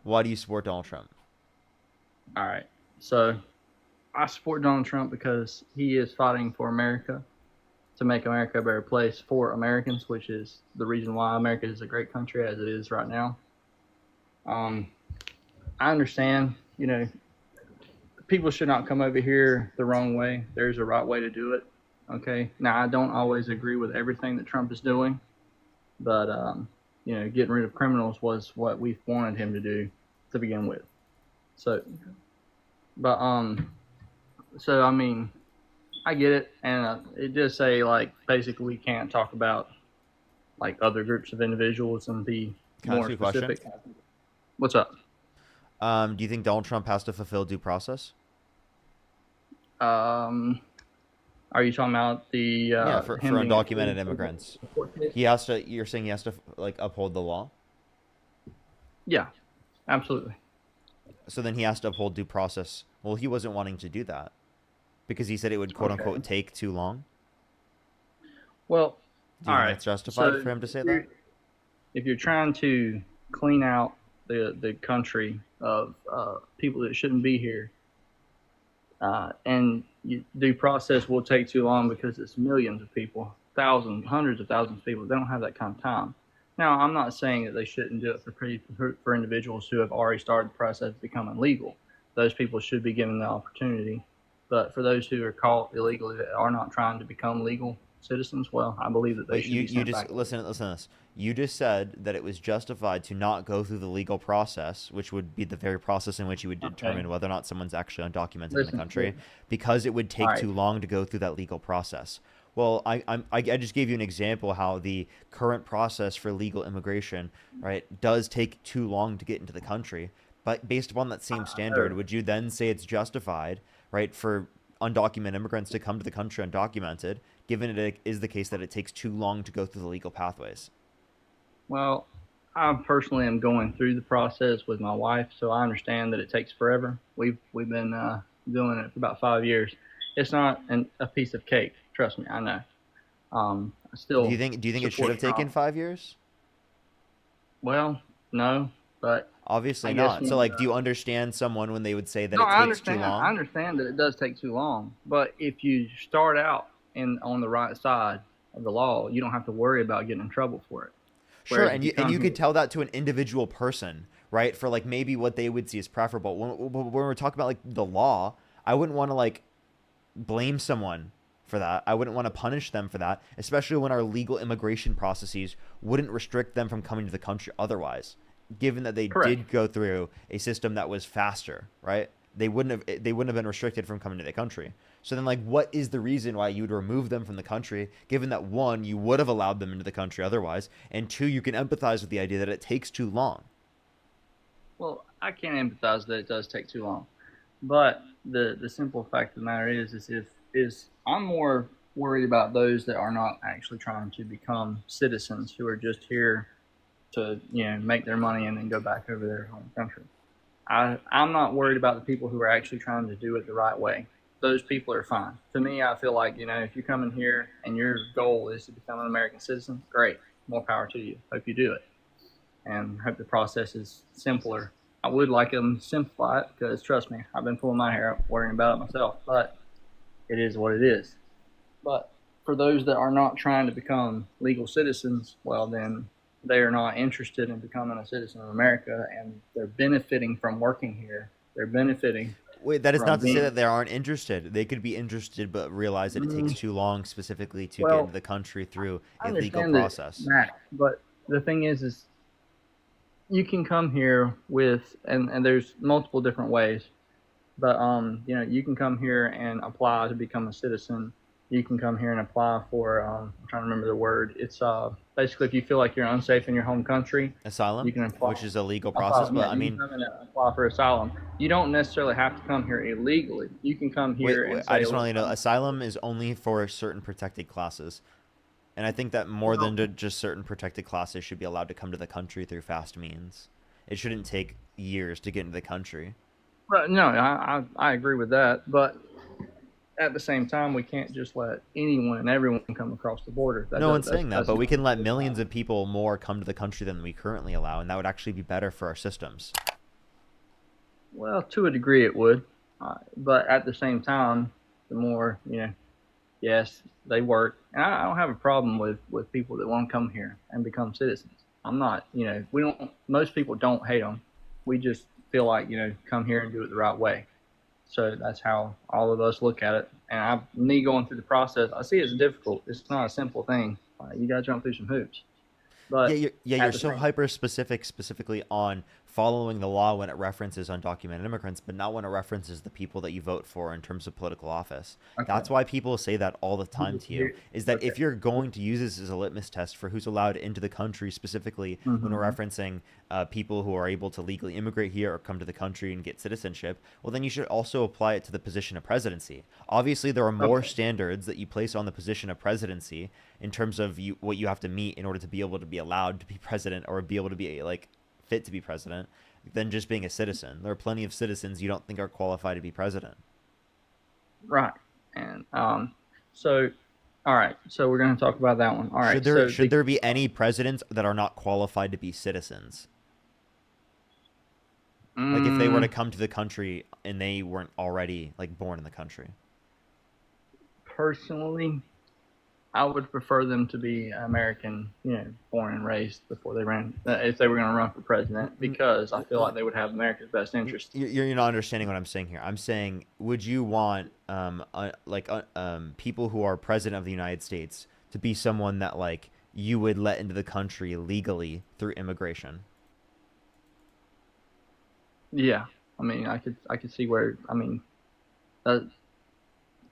Why do you support Donald Trump? All right. So I support Donald Trump because he is fighting for America, to make America a better place for Americans, which is the reason why America is a great country as it is right now. Um, I understand, people should not come over here the wrong way. There's a right way to do it. Okay. Now, I don't always agree with everything that Trump is doing, but, getting rid of criminals was what we wanted him to do to begin with. So, but, so, I mean, I get it. And it does say, like, basically we can't talk about, like, other groups of individuals and be Can I ask more you a question? specific. What's up? Do you think Donald Trump has to fulfill due process? Um, are you talking about the Yeah, for him being undocumented immigrants. He has to. You're saying he has to like uphold the law. Yeah, absolutely. So then he has to uphold due process. Well, he wasn't wanting to do that because he said it would quote Okay. unquote take too long. Well, Do all you think right. that's justified So for him to say that? if you're trying to clean out the country of people that shouldn't be here, and due process will take too long because it's millions of people, thousands, hundreds of thousands of people. They don't have that kind of time. Now, I'm not saying that they shouldn't do it for individuals who have already started the process of becoming legal. Those people should be given the opportunity. But for those who are caught illegally that are not trying to become legal citizens, well, I believe that they Wait, should be you sent just back. listen to this. You just said that it was justified to not go through the legal process, which would be the very process in which you would Okay, determine whether or not someone's actually undocumented in the listen to country, it. because it would All take right. too long to go through that legal process. Well, I just gave you an example how the current process for legal immigration, right, does take too long to get into the country. But based upon that same standard, Oh, would you then say it's justified, right, for undocumented immigrants to come to the country undocumented, given it is the case that it takes too long to go through the legal pathways? well, I personally am going through the process with my wife, so I understand that it takes forever. We've been doing it for about 5 years. It's not a piece of cake. Trust me, I know. I still Do you think it should support have taken Trump. 5 years? Well, no, but Obviously I guess not. So when like, do you understand someone when they would say that no, it I takes too understand. I long? understand that it does take too long, but if you start out on the right side of the law, you don't have to worry about getting in trouble for it. Sure, Whereas if you and come you here, could tell that to an individual person, right? For like maybe what they would see as preferable. When we're talking about like the law, I wouldn't want to like blame someone for that. I wouldn't want to punish them for that, especially when our legal immigration processes wouldn't restrict them from coming to the country otherwise, given that they correct. did go through a system that was faster, right? They wouldn't have been restricted from coming to the country. So then like what is the reason why you would remove them from the country, given that one, you would have allowed them into the country otherwise, and two, you can empathize with the idea that it takes too long. Well, I can empathize that it does take too long, but the simple fact of the matter is if is I'm more worried about those that are not actually trying to become citizens who are just here to make their money and then go back over their home country. I'm not worried about the people who are actually trying to do it the right way. Those people are fine. To me, I feel like if you come in here and your goal is to become an American citizen, great, more power to you. Hope you do it, and hope the process is simpler. I would like them to simplify it because trust me, I've been pulling my hair out worrying about it myself. But it is what it is. But for those that are not trying to become legal citizens, well, then they are not interested in becoming a citizen of America and they're benefiting from working here. They're benefiting Wait, that is from not to say being, that they aren't interested. They could be interested, but realize that it takes mm, too long, specifically to get into well, the country through I a legal understand that, process. Matt, but the thing is you can come here with, and there's multiple different ways. But you can come here and apply to become a citizen. You can come here and apply for I'm trying to remember the word. It's basically if you feel like you're unsafe in your home country, you Asylum, can apply. which is a legal process, Apply, but yeah, I you can mean, come and apply for asylum. You don't necessarily have to come here illegally. You can come here wait, and I say, just want to look, know, asylum is only for certain protected classes, and I think that more well, than just certain protected classes should be allowed to come to the country through fast means. It shouldn't take years to get into the country. no, I agree with that, but at the same time, we can't just let anyone and everyone come across the border. No one's saying that, That's but we not can let good. millions of people more come to the country than we currently allow, and that would actually be better for our systems. Well, to a degree, it would, but at the same time, the more yes, they work, and I don't have a problem with people that want to come here and become citizens. I'm not, we don't. Most people don't hate them. We just feel like come here and do it the right way. So that's how all of us look at it. And me going through the process, I see it's difficult. It's not a simple thing. You got to jump through some hoops. Yeah, But you're at the so same, hyper specific, specifically on following the law when it references undocumented immigrants, but not when it references the people that you vote for in terms of political office. okay, That's why people say that all the time to you, is that okay, if you're going to use this as a litmus test for who's allowed into the country, specifically when we're mm-hmm. referencing people who are able to legally immigrate here or come to the country and get citizenship, well, then you should also apply it to the position of presidency. Obviously, there are more Okay, standards that you place on the position of presidency in terms of what you have to meet in order to be able to be allowed to be president or be able to be like fit to be president than just being a citizen. There are plenty of citizens you don't think are qualified to be president. right, and so all right, so we're going to talk about that one. All Should right, there so should there be any presidents that are not qualified to be citizens? Like if they were to mm, come to the country and they weren't already like born in the country. personally, I would prefer them to be American, born and raised before they ran, if they were going to run for president, because I feel like they would have America's best interest. You're not understanding what I'm saying here. I'm saying, would you want people who are president of the United States to be someone that like you would let into the country legally through immigration? Yeah, I mean, I could see where, I mean, uh,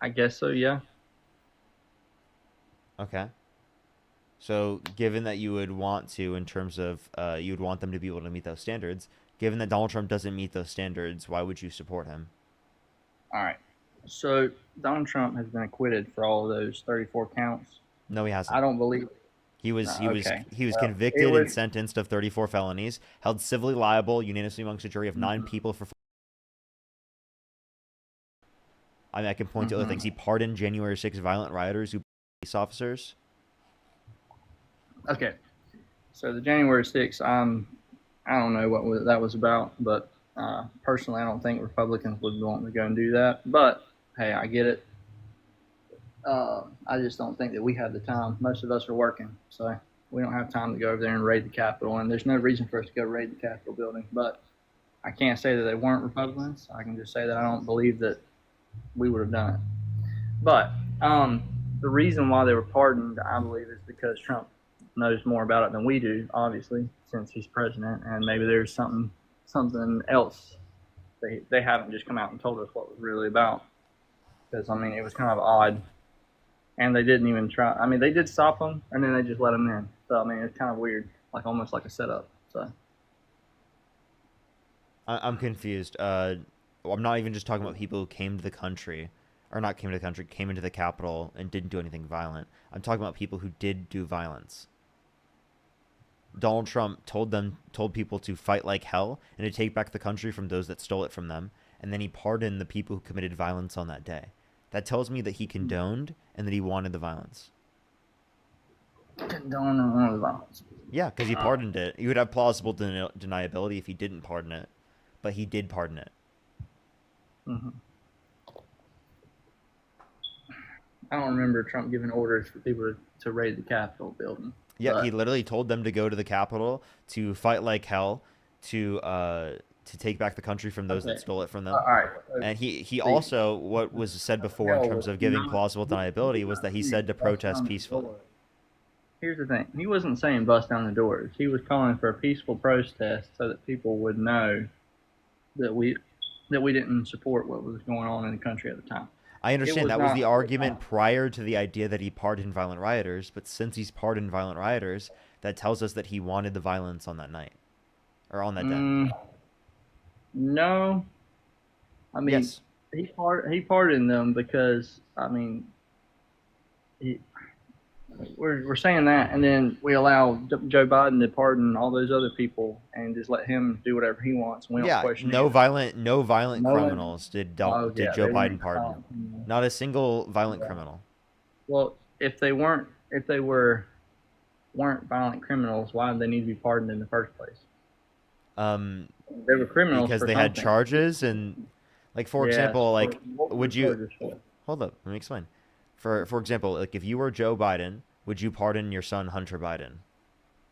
I guess so. Yeah. Okay. So, given that you would want to, in terms of you would want them to be able to meet those standards, given that Donald Trump doesn't meet those standards, why would you support him? All right. So Donald Trump has been acquitted for all of those 34 counts. No, he I hasn't. don't believe. Okay. He was Well, it convicted and was. sentenced of 34 felonies, held civilly liable unanimously amongst a jury of 9 people for. I mean, I can point to other Mm-hmm. things. He pardoned January 6 violent rioters who police officers. Okay. So the January 6th, I don't know what that was about, but personally, I don't think Republicans would want to go and do that. But hey, I get it. I just don't think that we have the time. Most of us are working, so we don't have time to go over there and raid the Capitol. And there's no reason for us to go raid the Capitol building. But I can't say that they weren't Republicans. I can just say that I don't believe that we would have done it. But the reason why they were pardoned, I believe, is because Trump knows more about it than we do, obviously, since he's president, and maybe there's something else they haven't just come out and told us what it was really about. Because I mean, it was kind of odd, and they didn't even try. I mean, they did stop them, and then they just let them in. So I mean, it's kind of weird, like almost like a setup. So I'm confused. I'm not even just talking about people who came to the country, or not came to the country, came into the Capitol and didn't do anything violent. I'm talking about people who did do violence. Donald Trump told people to fight like hell and to take back the country from those that stole it from them, and then he pardoned the people who committed violence on that day. That tells me that he condoned and that he wanted the violence. don't know violence. Yeah, because he pardoned it. You would have plausible deniability if he didn't pardon it, but he did pardon it. Mm-hmm. I don't remember Trump giving orders for people to raid the Capitol building, Yeah, he but literally told them to go to the Capitol to fight like hell, to take back the country from those that okay. stole it from them. All right. And he See, also, what was said before in hell terms was of giving not. plausible He deniability did was not that he say said to bust protest down the peacefully. door. Here's the thing. He wasn't saying bust down the doors. He was calling for a peaceful protest so that people would know that we didn't support what was going on in the country at the time. I It understand was that was the not. argument prior to the idea that he pardoned violent rioters, but since he's pardoned violent rioters, that tells us that he wanted the violence on that night or on that day. Mm, no, I mean Yes. he pardoned them because I mean he, we're saying that, and then we allow Joe Biden to pardon all those other people and just let him do whatever he wants. And we don't Yeah, question any of it. no violent No one. criminals Oh did yeah, Joe they Biden weren't. pardon. Not a single violent Yeah. criminal. Well, if they weren't violent criminals, why did they need to be pardoned in the first place? Um, They were criminals because for they had something. charges and, like, for Yes. example, For like, what were would the you charges for? hold up? Let me explain. For example, like, if you were Joe Biden, would you pardon your son Hunter Biden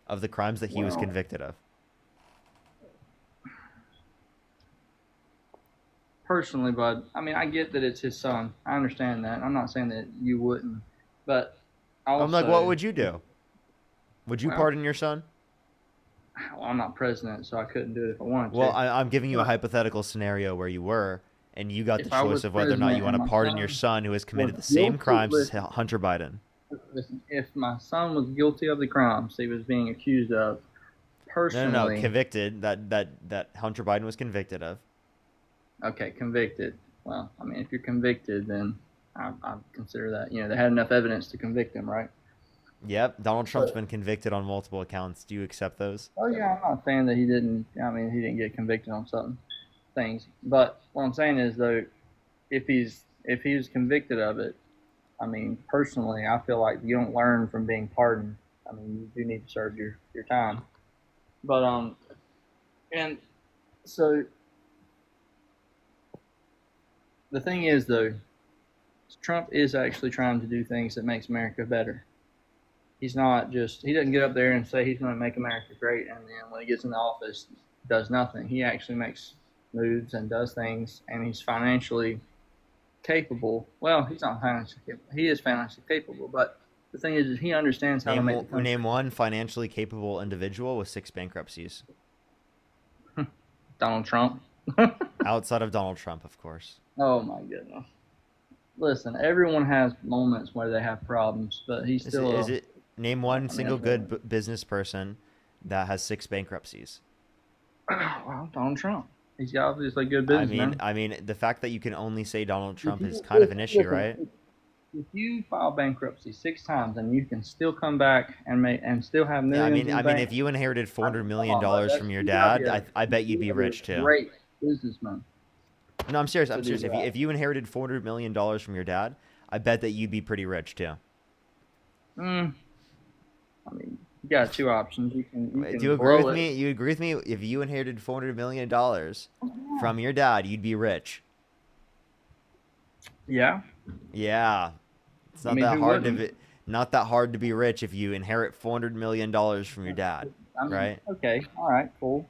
of the crimes that he was Well, convicted of? personally, bud, I mean, I get that it's his son. I understand that. I'm not saying that you wouldn't, but I'm like, what also, would you do? Would you well, pardon your son? I'm not president, so I couldn't do it if I wanted Well, to. I'm giving you a But hypothetical scenario where you were, and you got the if I was choice of whether or not you president want and to my pardon your son son who has was committed the same guilty, crimes as listen, Hunter Biden. listen, if my son was guilty of the crimes he was being accused of, No, no, no, personally, convicted. That Hunter Biden was convicted of. okay, convicted. Well, I mean, if you're convicted, then I consider that, they had enough evidence to convict him, right? Yep, Donald Trump's But been convicted on multiple accounts. Do you accept those? oh yeah, I'm not saying that he didn't. I mean, he didn't get convicted on something things. But what I'm saying is though, if he was convicted of it, I mean, personally, I feel like you don't learn from being pardoned. I mean, you do need to serve your time. But and so the thing is though, Trump is actually trying to do things that makes America better. He's not just he doesn't get up there and say he's going to make America great, and then when he gets in the office, does nothing. He actually makes moves and does things, and he's financially capable. Well, he's not financially capable. He is financially capable, but the thing is he understands how to make the country. Name one financially capable individual with 6 bankruptcies. Donald Trump. Outside of Donald Trump, of course. Oh my goodness. Listen, everyone has moments where they have problems, but he's Is it, is still. it name one I mean, single good business person that has 6 bankruptcies? well, Donald Trump. He's obviously a good I mean, businessman. I mean, the fact that you can only say Donald If Trump is you kind of an issue, listen, right? if you file bankruptcy 6 times and you can still come back and make and still have Yeah, millions in I the mean, bank, if you inherited four I hundred mean, come million on, bud. dollars from your You gotta be dad, I bet you'd you be gotta be rich a too. great businessman No, I'm serious. to I'm do serious. that. If you inherited $400 million from your dad, I bet that you'd be pretty rich too. Mm, I mean, you got two options. You Do can you agree with blow it. me? You agree with me? If you inherited $400 million from your dad, you'd be rich. Yeah. Yeah, it's I not mean, that who hard wouldn't? not that hard to be rich if you inherit $400 million from your dad, I mean, right? okay, all right, cool.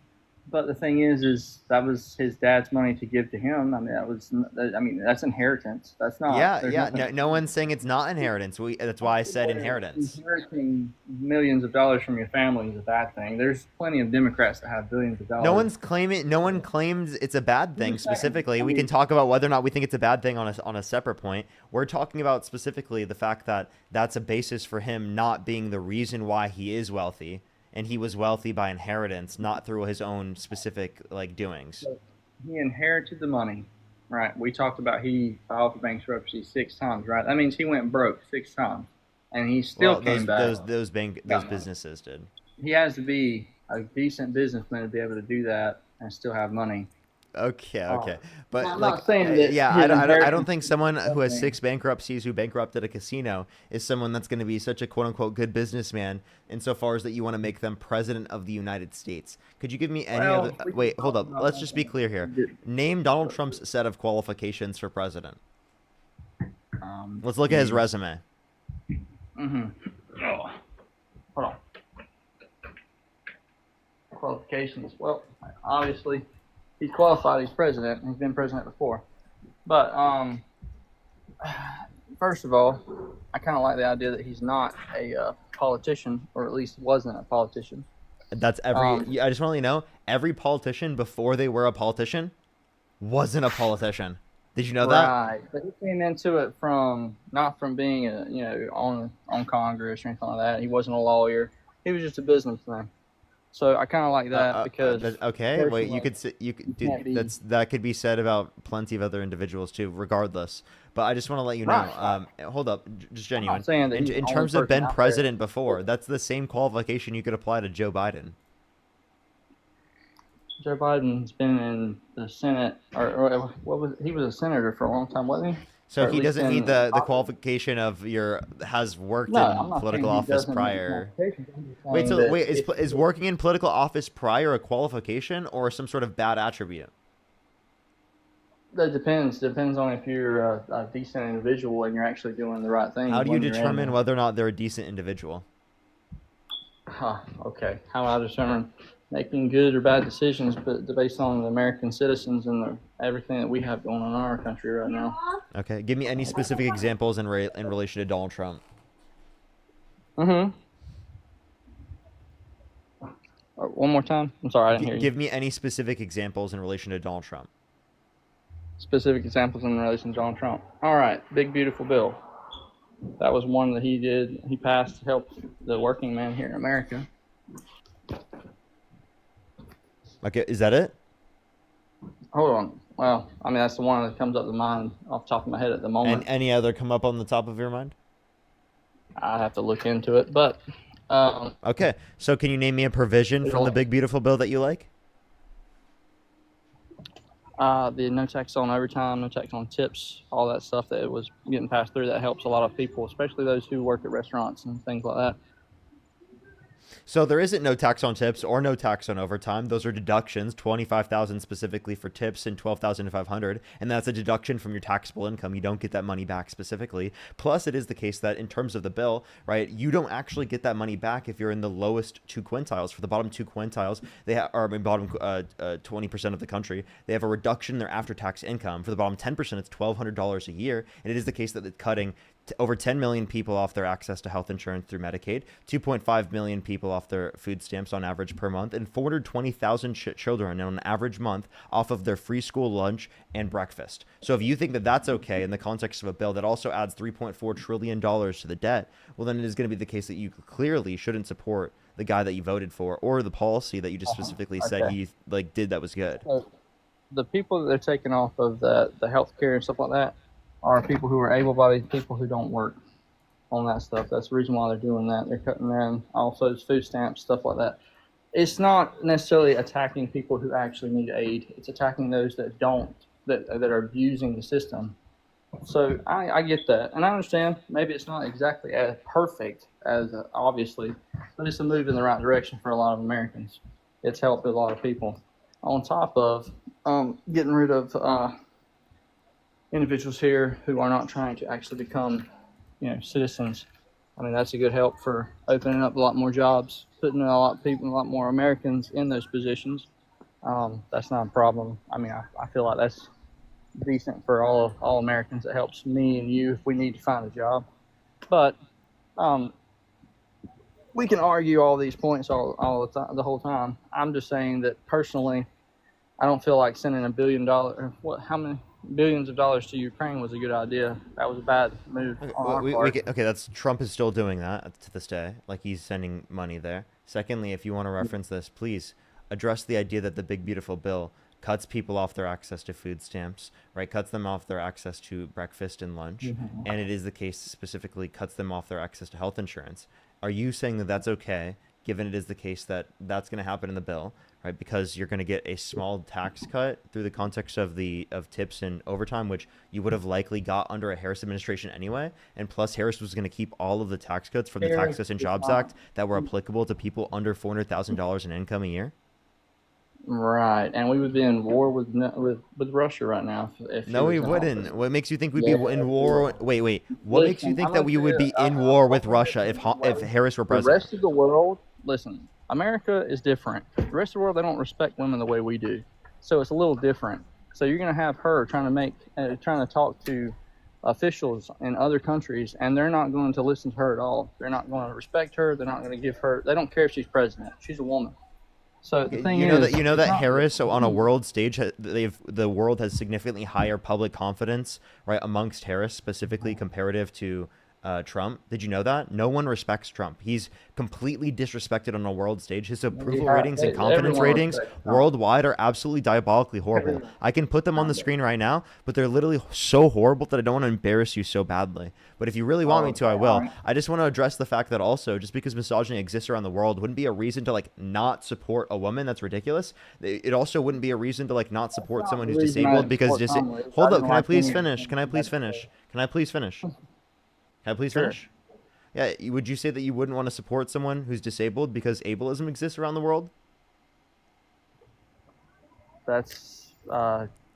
But the thing is that was his dad's money to give to him. I mean, I mean, that's inheritance. That's not. Yeah, There's yeah. nothing. No one's saying it's not inheritance. That's why I said inheritance. Inheriting millions of dollars from your family is a bad thing. There's plenty of Democrats that have billions of dollars. No one claims it's a bad I'm thing just saying. specifically. I We can mean, talk about whether or not we think it's a bad thing on a separate point. We're talking about specifically the fact that that's a basis for him not being the reason why he is wealthy, and he was wealthy by inheritance, not through his own specific like doings. he inherited the money, right? We talked about he filed for bankruptcy 6 times, right? That means he went broke 6 times, and he still Well, came back. those Got money. businesses did. He has to be a decent businessman to be able to do that and still have money. Okay, Um, okay, but I'm like, not saying that yeah, his I don't inheritance think is someone who has something. 6 bankruptcies who bankrupted a casino is someone that's going to be such a quote unquote good businessman insofar as that you want to make them president of the United States. Could you give me any other? Well, we can Wait, hold talk up. about Let's one just be clear here. thing. Name Donald Trump's set of qualifications for president. Um, Let's look at his resume. mm-hmm. Oh, hold on. Qualifications. Well, obviously, he's qualified. He's president. He's been president before. But first of all, I kind of like the idea that he's not a politician, or at least wasn't a politician. That's Um, every. I just want to let you know every politician before they were a politician wasn't a politician. Did you know that? right, but he came into it from not from being a on Congress or anything like that. He wasn't a lawyer. He was just a businessman. So I kind of like that because Okay. Wait, you personally, could you you could can't be that could be said about plenty of other individuals too, regardless. But I just want to let you know. right. Hold up, just I'm not genuine. saying that he's the In only terms of person been out there. president before, that's the same qualification you could apply to Joe Biden. Joe Biden's been in the Senate, or what was he was a senator for a long time, wasn't he? So or at he least doesn't need in the qualification of your has worked no, I'm in not saying political he office doesn't need prior. qualifications. I'm just Wait, saying so that wait, if is working in political office prior a qualification or some sort of bad attribute? that depends on if you're a decent individual and you're actually doing the right How things do you when you're in determine there. whether or not they're a decent individual? Huh, okay. How I determine making good or bad decisions, but based on the American citizens and everything that we have going on in our country right now. Okay, give me any specific examples in relation to Donald Trump. Mm-hmm. One more time. I'm sorry, I didn't hear you. Give me any specific examples in relation to Donald Trump. Specific examples in relation to Donald Trump. All right, big beautiful bill. That was one that he did. He passed to help the working man here in America. Okay, is that it? Hold on. Well, I mean that's the one that comes up to mind off the top of my head at the And moment. any other come up on the top of your mind? I have to look into it, but Okay, so can you name me a provision from the big beautiful bill that you like? the no tax on overtime, no tax on tips, all that stuff that was getting passed through, that helps a lot of people, especially those who work at restaurants and things like that. So there isn't no tax on tips or no tax on overtime. Those are deductions, 25,000 specifically for tips and 12,500, and that's a deduction from your taxable income. You don't get that money back specifically. Plus, it is the case that in terms of the bill, right, you don't actually get that money back if you're in the lowest two quintiles. For the bottom two quintiles, they are bottom 20% of the country. They have a reduction in their after-tax income. For the bottom 10%, it's $1,200 a year, and it is the case that it's cutting over 10 million people off their access to health insurance through Medicaid, 2.5 million people off their food stamps on average per month, and 420,000 children on an average month off of their free school lunch and breakfast. So if you think that that's okay in the context of a bill that also adds $3.4 trillion to the debt, well, then it is going to be the case that you clearly shouldn't support the guy that you voted for or the policy that you just specifically said he did that was good. So the people that they're taking off of the health care and stuff like that are people who are able-bodied, people who don't work on that stuff. That's the reason why they're doing that. They're cutting down also food stamps, stuff like that. It's not necessarily attacking people who actually need aid. It's attacking those that don't, that are abusing the system. So I get that, and I understand maybe it's not exactly as perfect as obviously, but it's a move in the right direction for a lot of Americans. It's helped a lot of people. On top of getting rid of individuals here who are not trying to actually become, citizens. I mean, that's a good help for opening up a lot more jobs, putting a lot of people, a lot more Americans in those positions. That's not a problem. I mean, I feel like that's decent for all Americans. It helps me and you if we need to find a job. But we can argue all these points all the time, the whole time. I'm just saying that personally, I don't feel like sending $1 billion. How many billions of dollars to Ukraine was a good idea. That was a bad move on our part. Okay, that's Trump is still doing that to this day. Like he's sending money there. Secondly, if you want to reference this, please address the idea that the big beautiful bill cuts people off their access to food stamps, right? Cuts them off their access to breakfast and lunch, and it is the case specifically cuts them off their access to health insurance. Are you saying that that's okay, given it is the case that that's going to happen in the bill, right? Because you're going to get a small tax cut through the context of tips and overtime, which you would have likely got under a Harris administration anyway. And plus, Harris was going to keep all of the tax cuts from the Tax Cuts and Jobs Act that were applicable to people under $400,000 in income a year. Right, and we would be in war with Russia right now. If No, we wouldn't. Office. What makes you think we'd be in war? Wait. What makes you think that we would be in war with Russia if Harris were president? The rest of the world, listen, America is different. The rest of the world, they don't respect women the way we do, so it's a little different. So you're going to have her trying to talk to officials in other countries, and they're not going to listen to her at all. They're not going to respect her. They're not going to give her. They don't care if she's president. She's a woman. So the thing is, that Harris, so on a world stage, the world has significantly higher public confidence, right, amongst Harris specifically comparative to Trump. Did you know that? No one respects Trump. He's completely disrespected on a world stage. His approval ratings and confidence ratings worldwide are absolutely diabolically horrible. I can put them on the screen right now, but they're literally so horrible that I don't want to embarrass you so badly. But if you really want me to, I will. I just want to address the fact that also, just because misogyny exists around the world wouldn't be a reason to not support a woman. That's ridiculous. It also wouldn't be a reason to not support someone who's disabled because hold up. Can I please finish? Can I please finish? Can I please Sure. finish? Yeah, would you say that you wouldn't want to support someone who's disabled because ableism exists around the world? That's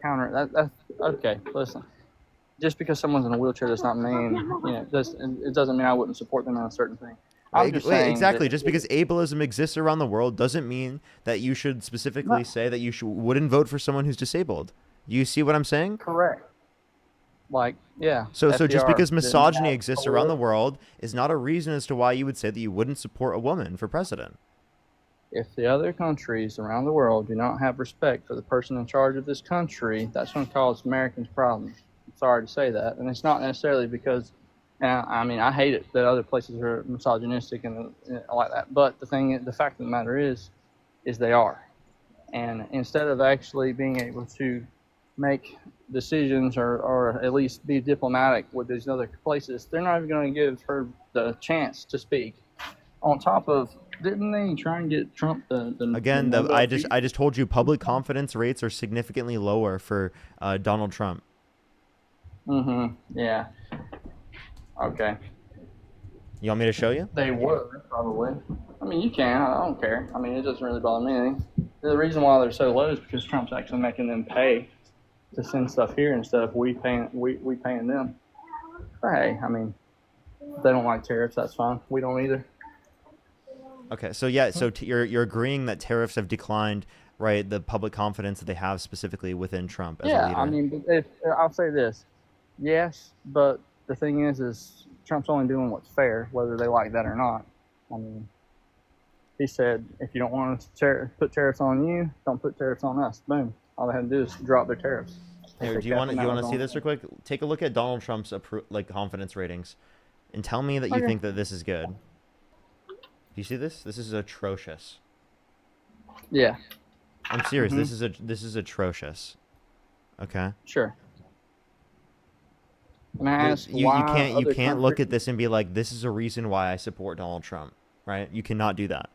counter. That's okay. Listen, just because someone's in a wheelchair does not mean it doesn't mean I wouldn't support them in a certain thing. I'm just Wait, saying exactly. that Just because ableism exists around the world doesn't mean that you should specifically not say that wouldn't vote for someone who's disabled. Do you see what I'm saying? correct. Like, yeah, So just FDR because didn't misogyny have exists around the political. world is not a reason as to why you would say that you wouldn't support a woman for president. If the other countries around the world do not have respect for the person in charge of this country, that's going to cause Americans problems. I'm sorry to say that, and it's not necessarily because. And I mean, I hate it that other places are misogynistic and like that. But the fact of the matter is they are. And instead of actually being able to make decisions or at least be diplomatic with these other places, they're not even going to give her the chance to speak. On top of, didn't they try and get Trump the Again, Nobel Peace? I just told you public confidence rates are significantly lower for Donald Trump. Yeah. Okay. You want me to show you? They were, probably. I mean, you can. I don't care. I mean, it doesn't really bother me any. The reason why they're so low is because Trump's actually making them pay to send stuff here instead of we paying them. But hey, I mean, if they don't like tariffs, that's fine. We don't either. Okay, so yeah, so you're agreeing that tariffs have declined, right? The public confidence that they have specifically within Trump as a Yeah, leader. I mean, I'll say this. Yes, but the thing is Trump's only doing what's fair, whether they like that or not. I mean, he said, if you don't want us to put tariffs on you, don't put tariffs on us. Boom. All they had to do is drop their tariffs. Here, do you want to see this real quick? Take a look at Donald Trump's confidence ratings, and tell me that you think that this is good. Do you see this? This is atrocious. Yeah. I'm serious. This is atrocious. Okay. Sure. And I asked You why you can't look countries- at this and be like, this is a reason why I support Donald Trump, right? You cannot do that.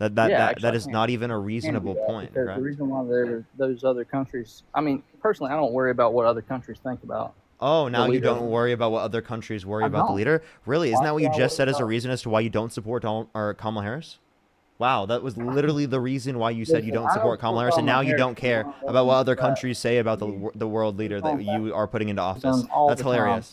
Yeah, That actually, is I not even a can do reasonable that point, because right? the reason why those other countries. I mean, personally, I don't worry about what other countries think about Oh, the now you leader. don't worry about what other countries worry I about the don't. leader? Really? Isn't Why that what should you I just worry said as a about? reason as to why you don't support Donald or Kamala Harris? Wow, that was literally the reason why you said you Listen, don't I don't support Kamala support Harris, and Kamala now you Harris don't for care one about what reason other that countries say about she the world leader is that on that. you are putting into Done office. all That's the time. hilarious.